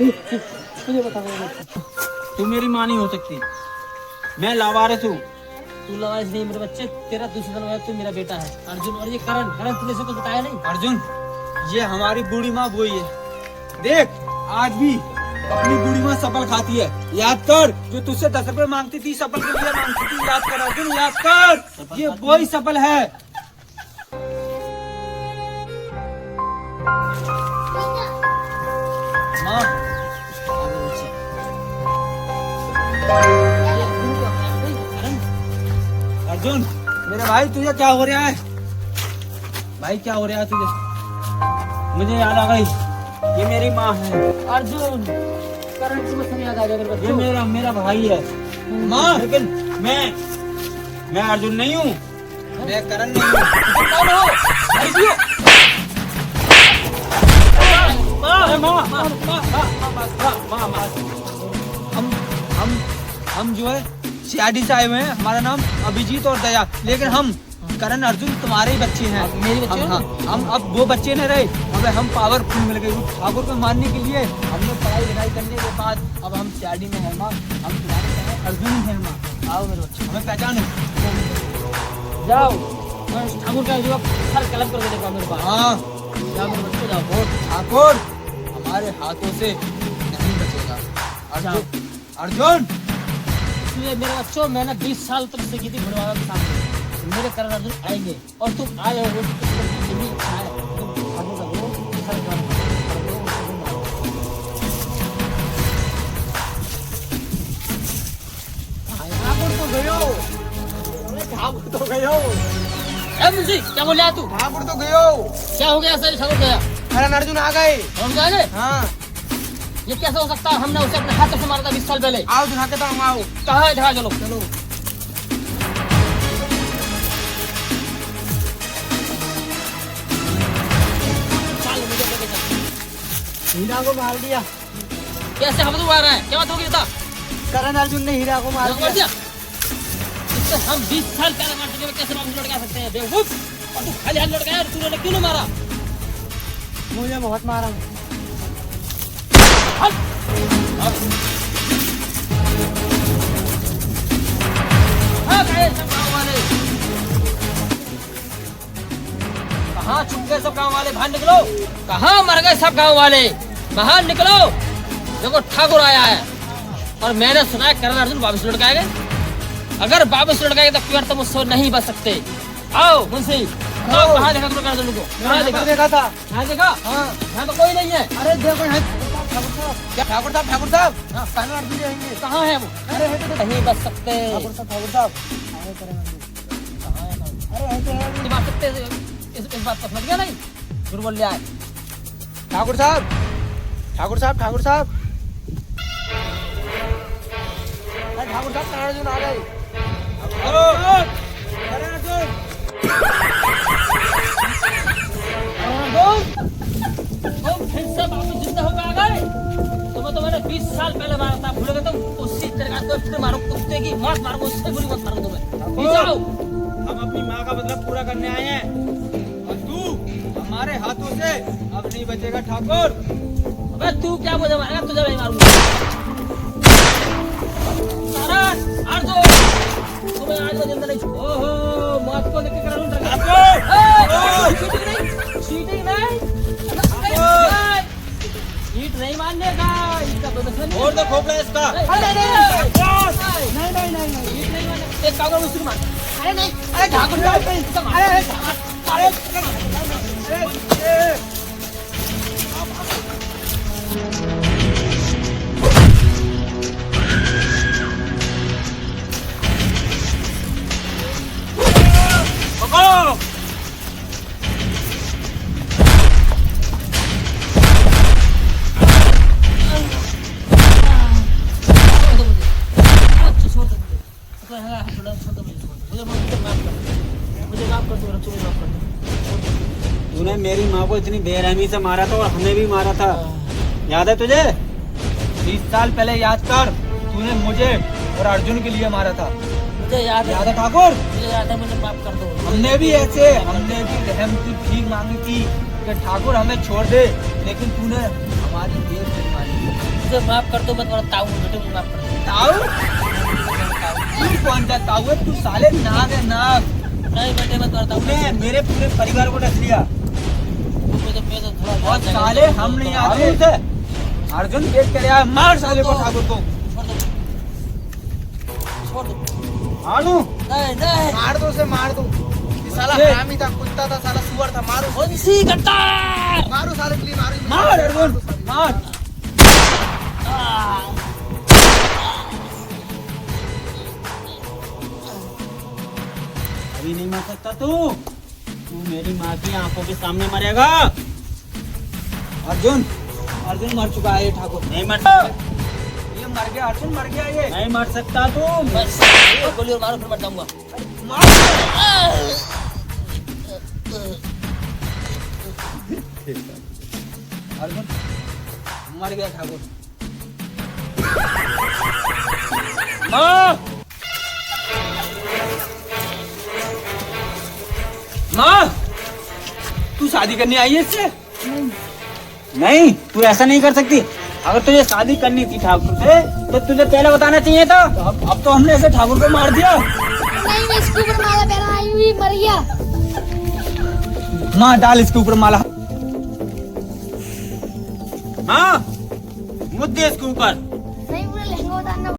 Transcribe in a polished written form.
मुझे बता। तू मेरी माँ नहीं हो सकती, मैं लावारिस हूँ। तू लावारिस नहीं मेरे बच्चे, तेरा दूसरा नाम है, तू मेरा बेटा है अर्जुन। और ये करण, करण तूने से कुछ बताया नहीं? अर्जुन, ये हमारी बूढ़ी माँ वही है। देख, आज भी अपनी बूढ़ी माँ सफल खाती है। याद कर, जो तुझसे 10 रुपए मांगती थी, सफल के लिए मांगती थी। याद कर अर्जुन, याद कर, ये वही सफल है। माँ, अर्जुन मेरे भाई, तुझे क्या हो रहा है? भाई क्या हो रहा है तुझे? मुझे याद आ गई, ये मेरी माँ है। अर्जुन, करण की मुझे याद आ गया मेरे बच्चे। ये मेरा भाई है। माँ, लेकिन मैं अर्जुन नहीं हूँ, मैं करण नहीं हूँ। कौन हो? हम जो है सीआईडी से आए हुए हैं। हमारा नाम अभिजीत और दया, लेकिन हम करण अर्जुन तुम्हारे ही बच्चे हैं। मेरे बच्चे हो? हम अब वो बच्चे नहीं रहे, अब हम पावरफुल मिल गए। ठाकुर को मारने के लिए हमने पढ़ाई लिखाई करने के बाद अब हम सीआईडी में है। माँ, हम तुम्हारे हैं, अर्जुन है। माँ, आओ मेरे बच्चे, हमें पहचानो। जाओ। मैं ठाकुर का जो हर कलम कर देने का मेरे पास। हाँ, जाओ मेरे बच्चे, जाओ। बहुत ठाकुर हमारे हाथों से नहीं बचेगा। अर्जुन, अर्जुन इसलिए मेरे बच्चों, मैंने 20 साल तक से की थी भड़वाड़ा के सामने। मेरे करण अर्जुन आएंगे और तुम आए हो। ठाकुर तो गयो। मुंशी, क्या बोल रहा तू? ठाकुर तो गयो। क्या हो गया सर? ठाकुर गया, करण अर्जुन आ गए। हम जा गए? हाँ, ये कैसे हो सकता है? हमने उसे अपने हाथों से मारा था 20 साल पहले। आओ दिखा के तो हम आओ। कहाँ है? दिखा, चलो चलो। हीरा को मार दिया। कैसे हम मार रहे हैं? क्या बात हो गई था? करण अर्जुन ने हीरा को मार दिया। इससे हम 20 साल पहले मार चुके हैं, कैसे वापस लौट के आ सकते हैं? बेवकूफ! और तू खाली हाथ लौट गया और तूने क्यों नहीं मारा? मुझे बहुत मारा। हाँ, गए सब गाँव वाले। कहाँ छुप गए सब गाँव वाले? बाहर निकलो। कहाँ मर गए सब गाँव वाले? बाहर निकलो। देखो ठाकुर आया है और मैंने सुना है करण अर्जुन वापस लौट के आएंगे। अगर वापस लौट गए तो फिर तुम मुझसे नहीं बच सकते। आओ मुंशी, कहाँ देखा तुमने करण अर्जुन को? कहाँ देखा था। यहाँ देखा? हाँ, यहाँ तो कोई नहीं है। अरे देखो यहाँ क्या ठाकुर साहब, ठाकुर साहब करण अर्जुन रहेंगे। कहाँ है वो? अरे नहीं बच सकते। ठाकुर साहब नहीं बच सकते। इस बात को समझ गया नहीं? झूठ बोल रहा है। ठाकुर साहब, ठाकुर साहब, ठाकुर साहब, ठाकुर साहब, करण अर्जुन आ गए। करण अर्जुन, तुम फिर से वापस जिंदा होकर आ गए। तुम्हें तो मैंने 20 साल पहले मारा था, भूल गए तुम? उसी तरह से मारो, कुत्ते की मौत मारो, उससे बुरी मौत मारो तुम्हें। जाओ। हम अपनी माँ का मतलब पूरा करने आए हैं और तू हमारे हाथों से अब नहीं बचेगा ठाकुर। अबे तू क्या मुझे मारेगा? तुझे नहीं मारूंगा। अर्जुन, तुम्हें आज वो जिंदा नहीं। ओहो, मौत को लेकर करण अर्जुन चीटिंग नहीं, चीट नहीं मानने का। इसका और तो खोपड़ा इसका। नहीं, चीट नहीं मानने। एक कागज मुझसे मार। अरे नहीं, अरे ठाकुर साहब, तूने मेरी माँ को इतनी बेरहमी से मारा था और हमें भी मारा था, याद है तुझे? 20 साल पहले याद कर, तूने मुझे और अर्जुन के लिए मारा था। मुझे याद है ठाकुर? मुझे याद है, मुझे माफ कर दो। हमने भी रहम की भीख मांगी थी कि ठाकुर हमें छोड़ दे, लेकिन तूने हमारी देर नहीं मानी। मुझे माफ कर दो, मैं तुम्हारा ताऊ हूँ बेटे, मुझे माफ कर दो। ताऊ? तू कौन सा ताऊ है? तू साले नाग है, नाग। नहीं बेटे, मैं तुम्हारा ताऊ तूने मेरे पूरे परिवार को डस लिया। मैं तो थोड़ा और साले हम नहीं आते। अर्जुन देख कर यार, मार साले को, ठाकुर को छोड़ दो। मार दूं? नहीं नहीं, मार दो उसे, मार दो। ये साला अरे। हरामी था, कुत्ता था, साला सुअर था। मारो, बंसी गद्दार। मारो साले, प्लीज मारो। मार अर्जुन, मार। अभी नहीं मर सकता तू मेरी माँ की आंखों के सामने मरेगा। अर्जुन, अर्जुन मर चुका है ये ठाकुर। नहीं मर, ये मर गया, अर्जुन मर गया, ये नहीं मर सकता तू। बस एक गोली और मारो, फिर मर जाऊंगा। अर्जुन मर गया ठाकुर। माँ, माँ, तू शादी करने आई है इससे? नहीं, तू ऐसा नहीं कर सकती। अगर तुझे शादी करनी थी ठाकुर से तो तुझे पहले बताना चाहिए था। अब तो हमने ऐसे ठाकुर को मार दिया। नहीं, मैं इसके ऊपर माला पहना आई हुई मर गया। माँ डाल इसके ऊपर माला। हाँ, मुद्दे इसके ऊपर।